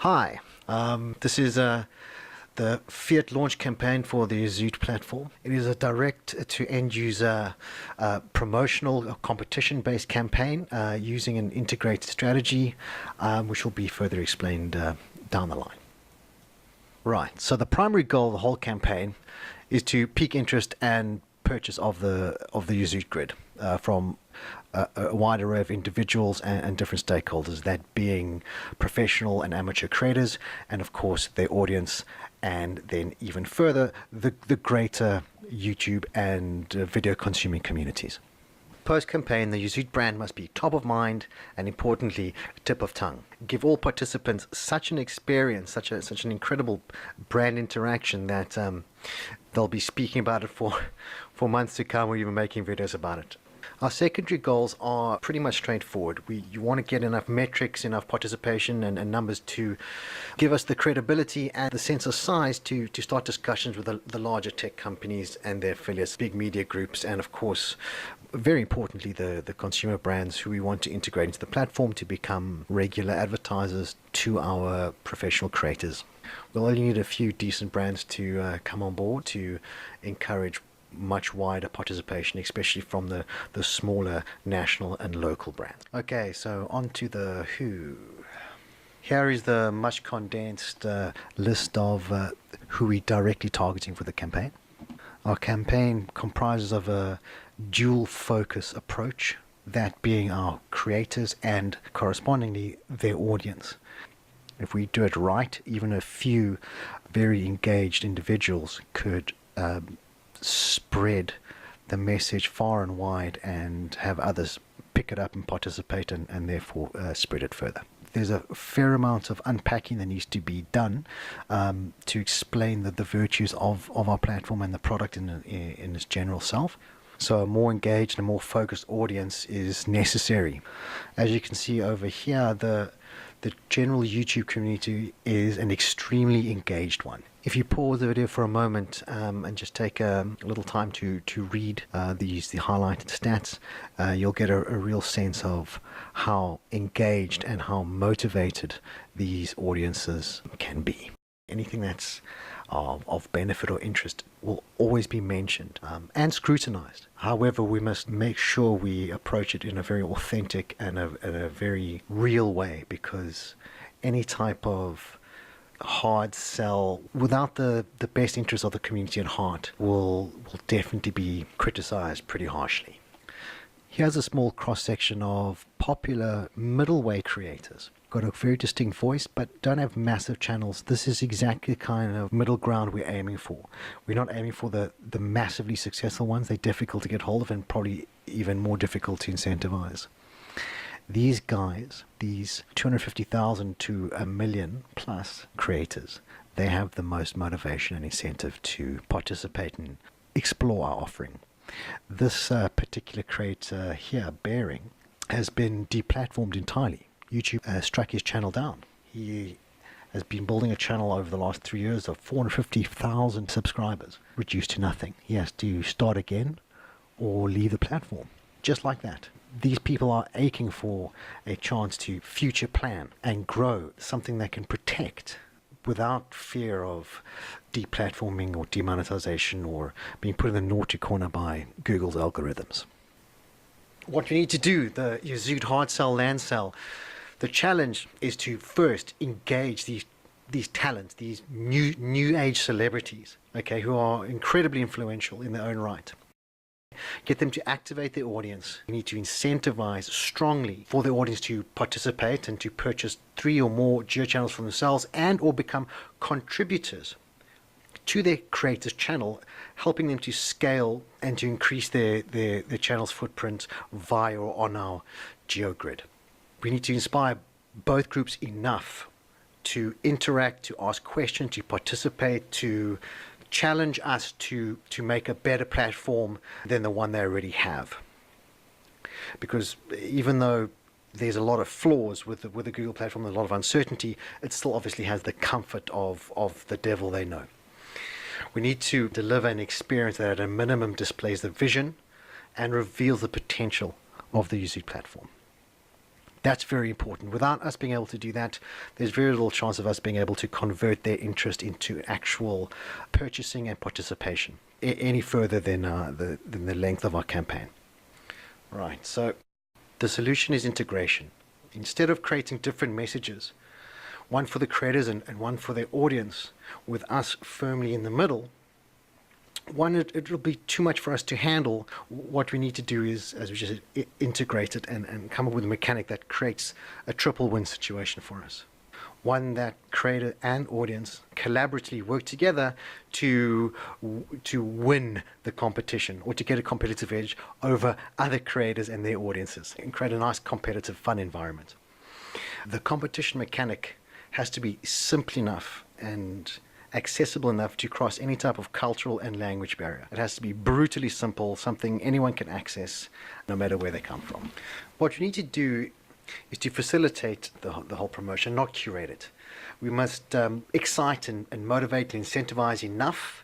Hi, this is the Fiat launch campaign for the YIZOOT platform. It is a direct-to-end user promotional competition-based campaign using an integrated strategy, which will be further explained down the line. Right, so the primary goal of the whole campaign is to pique interest and purchase of the YIZOOT grid from a wide array of individuals and different stakeholders, that being professional and amateur creators, and of course their audience, and then even further the greater YouTube and video consuming communities. Post-campaign, the YIZOOT brand must be top of mind and, importantly, tip of tongue. Give all participants such an experience, such an incredible brand interaction that they'll be speaking about it for months to come, or even making videos about it. Our secondary goals are pretty much straightforward. You want to get enough metrics, enough participation and numbers to give us the credibility and the sense of size to start discussions with the larger tech companies and their affiliates, big media groups, and of course, very importantly, the consumer brands who we want to integrate into the platform to become regular advertisers to our professional creators. We'll only need a few decent brands to come on board to encourage much wider participation, especially from the smaller national and local brands. Okay, so on to the who. Here is the much condensed list of who we're directly targeting for the campaign. Our campaign comprises of a dual focus approach, that being our creators and correspondingly their audience. If we do it right, even a few very engaged individuals could spread the message far and wide and have others pick it up and participate and therefore spread it further. There's a fair amount of unpacking that needs to be done to explain the virtues of our platform and the product in its general self. So a more engaged and more focused audience is necessary. As you can see over here, the general YouTube community is an extremely engaged one. If you pause the video for a moment and just take a little time to read the highlighted stats, you'll get a real sense of how engaged and how motivated these audiences can be. Anything that's of benefit or interest will always be mentioned and scrutinized. However, we must make sure we approach it in a very authentic and a very real way, because any type of hard sell without the best interest of the community at heart will definitely be criticized pretty harshly. Here's a small cross-section of popular middleweight creators. Got a very distinct voice, but don't have massive channels. This is exactly the kind of middle ground we're aiming for. We're not aiming for the massively successful ones. They're difficult to get hold of and probably even more difficult to incentivize. These guys, these 250,000 to 1 million plus creators, they have the most motivation and incentive to participate and explore our offering. This particular creator here, Bearing, has been deplatformed entirely. YouTube struck his channel down. He has been building a channel over the last 3 years of 450,000 subscribers, reduced to nothing. He has to start again or leave the platform, just like that. These people are aching for a chance to future plan and grow something that can protect without fear of deplatforming or demonetization or being put in the naughty corner by Google's algorithms. What we need to do, the YIZOOT hard sell, land sell, the challenge is to first engage these talents, these new age celebrities, okay, who are incredibly influential in their own right. Get them to activate their audience. We need to incentivize strongly for the audience to participate and to purchase 3 or more geo channels for themselves and or become contributors to their creators' channel, helping them to scale and to increase their channel's footprint via or on our geo grid. We need to inspire both groups enough to interact, to ask questions, to participate, to challenge us to make a better platform than the one they already have. Because even though there's a lot of flaws with the Google platform, a lot of uncertainty, it still obviously has the comfort of the devil they know. We need to deliver an experience that at a minimum displays the vision and reveals the potential of the YIZOOT platform. That's very important. Without us being able to do that, there's very little chance of us being able to convert their interest into actual purchasing and participation any further than the length of our campaign. Right, so the solution is integration. Instead of creating different messages, one for the creators and one for their audience, with us firmly in the middle, it will be too much for us to handle. What we need to do is, as we just said, integrate it and come up with a mechanic that creates a triple win situation for us. One that creator and audience collaboratively work together to win the competition, or to get a competitive edge over other creators and their audiences, and create a nice competitive fun environment. The competition mechanic has to be simple enough and accessible enough to cross any type of cultural and language barrier. It has to be brutally simple, something anyone can access no matter where they come from. What we need to do is to facilitate the whole promotion, not curate it. We must excite and motivate and incentivize enough,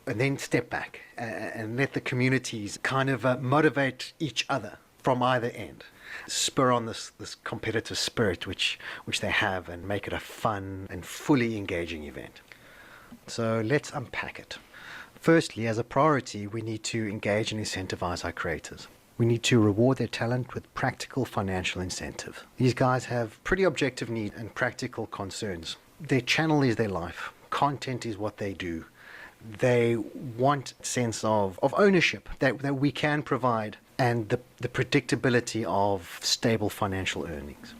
and then step back and let the communities kind of motivate each other from either end. Spur on this competitive spirit which they have, and make it a fun and fully engaging event. So let's unpack it. Firstly, as a priority, we need to engage and incentivize our creators. We need to reward their talent with practical financial incentive. These guys have pretty objective needs and practical concerns. Their channel is their life. Content is what they do. They want a sense of ownership that we can provide, and the predictability of stable financial earnings.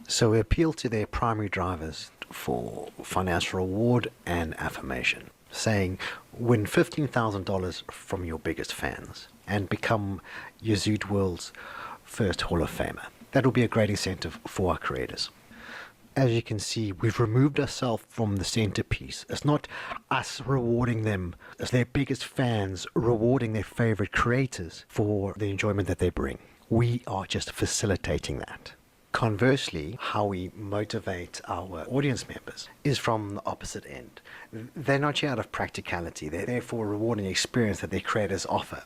So we appeal to their primary drivers for financial reward and affirmation, saying win $15,000 from your biggest fans and become YIZOOT World's first Hall of Famer. That will be a great incentive for our creators. As you can see, we've removed ourselves from the centerpiece. It's not us rewarding them as their biggest fans, rewarding their favorite creators for the enjoyment that they bring. We are just facilitating that. Conversely, how we motivate our audience members is from the opposite end. They're not here out of practicality. They're there for rewarding the experience that their creators offer.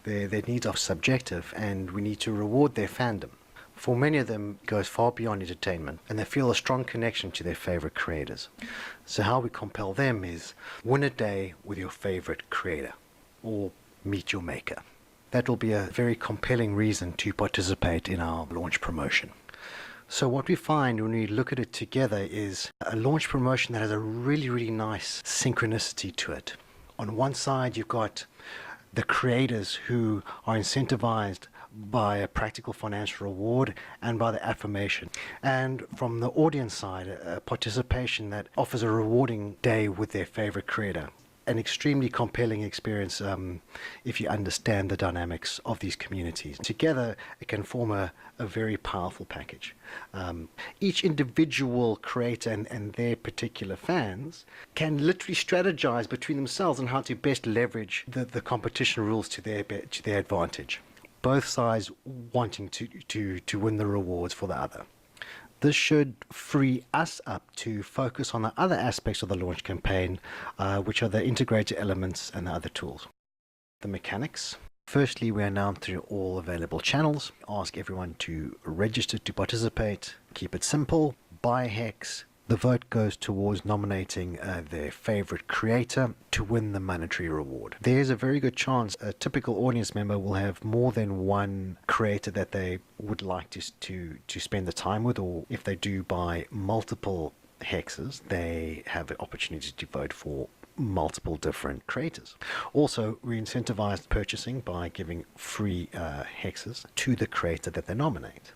Their needs are subjective, and we need to reward their fandom. For many of them, it goes far beyond entertainment, and they feel a strong connection to their favorite creators. So how we compel them is win a day with your favorite creator, or meet your maker. That will be a very compelling reason to participate in our launch promotion. So what we find when we look at it together is a launch promotion that has a really, really nice synchronicity to it. On one side, you've got the creators who are incentivized by a practical financial reward and by the affirmation. And from the audience side, a participation that offers a rewarding day with their favorite creator. An extremely compelling experience if you understand the dynamics of these communities. Together, it can form a very powerful package. Each individual creator and their particular fans can literally strategize between themselves on how to best leverage the competition rules to their advantage. Both sides wanting to win the rewards for the other. This should free us up to focus on the other aspects of the launch campaign, which are the integrated elements and the other tools. The mechanics. Firstly, we announce through all available channels, ask everyone to register to participate, keep it simple, buy a hex. The vote goes towards nominating their favorite creator to win the monetary reward. There's a very good chance a typical audience member will have more than one creator that they would like to spend the time with, or if they do buy multiple hexes, they have the opportunity to vote for multiple different creators. Also, we incentivize purchasing by giving free hexes to the creator that they nominate,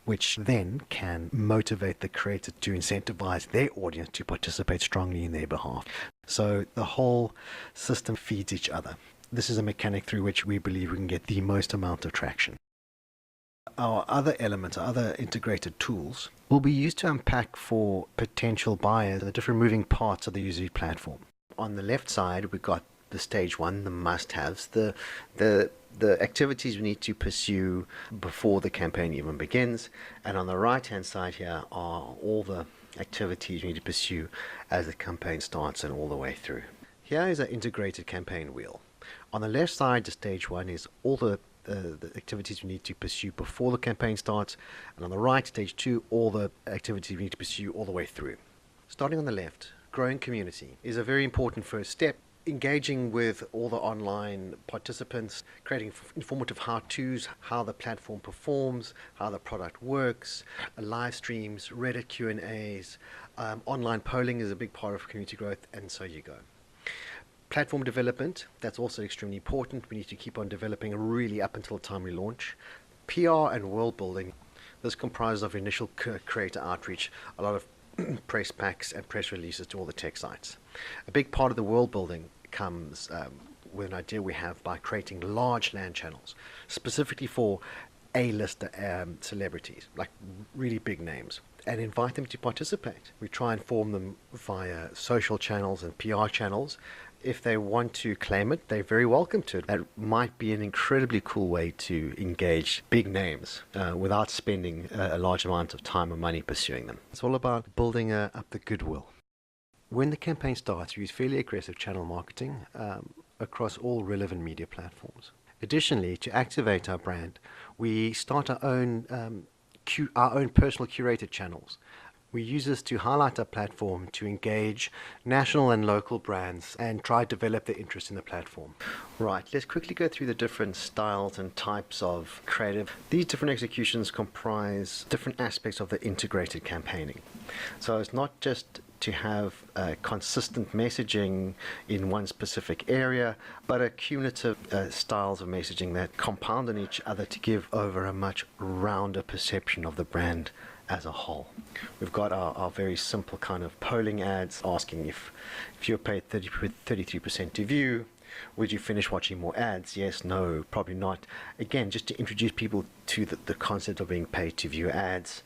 which then can motivate the creator to incentivize their audience to participate strongly in their behalf. So the whole system feeds each other. This is a mechanic through which we believe we can get the most amount of traction. Our other elements, our other integrated tools, will be used to unpack for potential buyers the different moving parts of the YIZOOT platform. On the left side, we've got the stage one, the must-haves, the activities we need to pursue before the campaign even begins. And on the right-hand side here are all the activities we need to pursue as the campaign starts and all the way through. Here is an integrated campaign wheel. On the left side, the stage one is all the the activities we need to pursue before the campaign starts, and on the right, stage 2, all the activities we need to pursue all the way through. Starting on the left, growing community is a very important first step. Engaging with all the online participants, creating informative how-tos, how the platform performs, how the product works, live streams, Reddit Q&As, online polling is a big part of community growth, and so you go. Platform development, that's also extremely important. We need to keep on developing really up until the time we launch. PR and world building, this comprises of initial creator outreach, a lot of press packs and press releases to all the tech sites. A big part of the world building comes with an idea we have by creating large land channels, specifically for A-list celebrities, like really big names, and invite them to participate. We try and form them via social channels and PR channels. If they want to claim it, they're very welcome to it. That might be an incredibly cool way to engage big names without spending a large amount of time and money pursuing them. It's all about building up the goodwill. When the campaign starts, we use fairly aggressive channel marketing across all relevant media platforms. Additionally, to activate our brand, we start our own personal curated channels. We use this to highlight our platform, to engage national and local brands and try to develop their interest in the platform. Right, let's quickly go through the different styles and types of creative. These different executions comprise different aspects of the integrated campaigning. So it's not just to have consistent messaging in one specific area, but a cumulative styles of messaging that compound on each other to give over a much rounder perception of the brand as a whole. We've got our very simple kind of polling ads asking if you're paid 33% to view, would you finish watching more ads? Yes, no, probably not. Again, just to introduce people to the concept of being paid to view ads.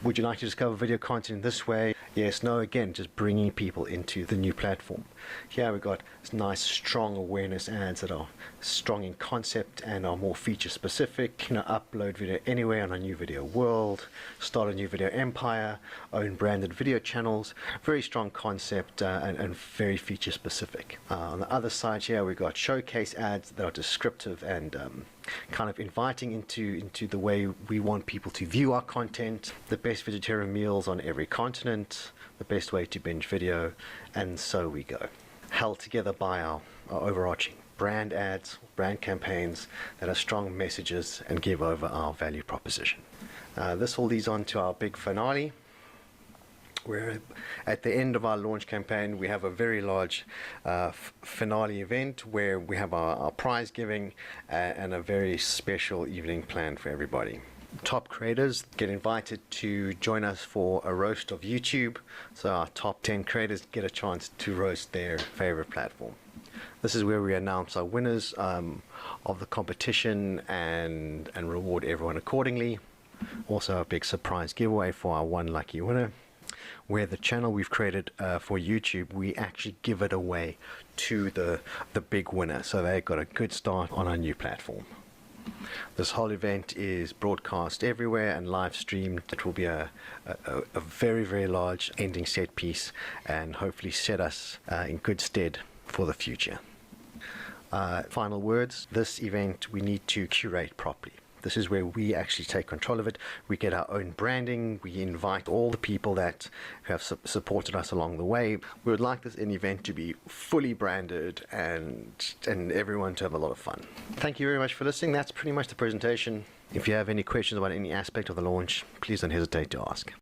Would you like to discover video content in this way? Yes, no, again, just bringing people into the new platform. Here we've got nice, strong awareness ads that are strong in concept and are more feature specific. Upload video anywhere on a new video world, start a new video empire, own branded video channels. Very strong concept and very feature specific. On the other side here, we've got showcase ads that are descriptive and kind of inviting into the way we want people to view our content, the best vegetarian meals on every continent, the best way to binge video, and so we go. Held together by our overarching brand ads, brand campaigns that are strong messages and give over our value proposition. This all leads on to our big finale, where at the end of our launch campaign we have a very large finale event where we have our prize giving and a very special evening planned for everybody. Top creators get invited to join us for a roast of YouTube, so our top 10 creators get a chance to roast their favorite platform. This is where we announce our winners of the competition and reward everyone accordingly. Also a big surprise giveaway for our one lucky winner, where the channel we've created for YouTube, we actually give it away to the big winner, so they got a good start on our new platform. This whole event is broadcast everywhere and live streamed. It will be a very, very large ending set piece and hopefully set us in good stead for the future. Final words, this event we need to curate properly. This is where we actually take control of it. We get our own branding. We invite all the people that have supported us along the way. We would like this event to be fully branded and everyone to have a lot of fun. Thank you very much for listening. That's pretty much the presentation. If you have any questions about any aspect of the launch, please don't hesitate to ask.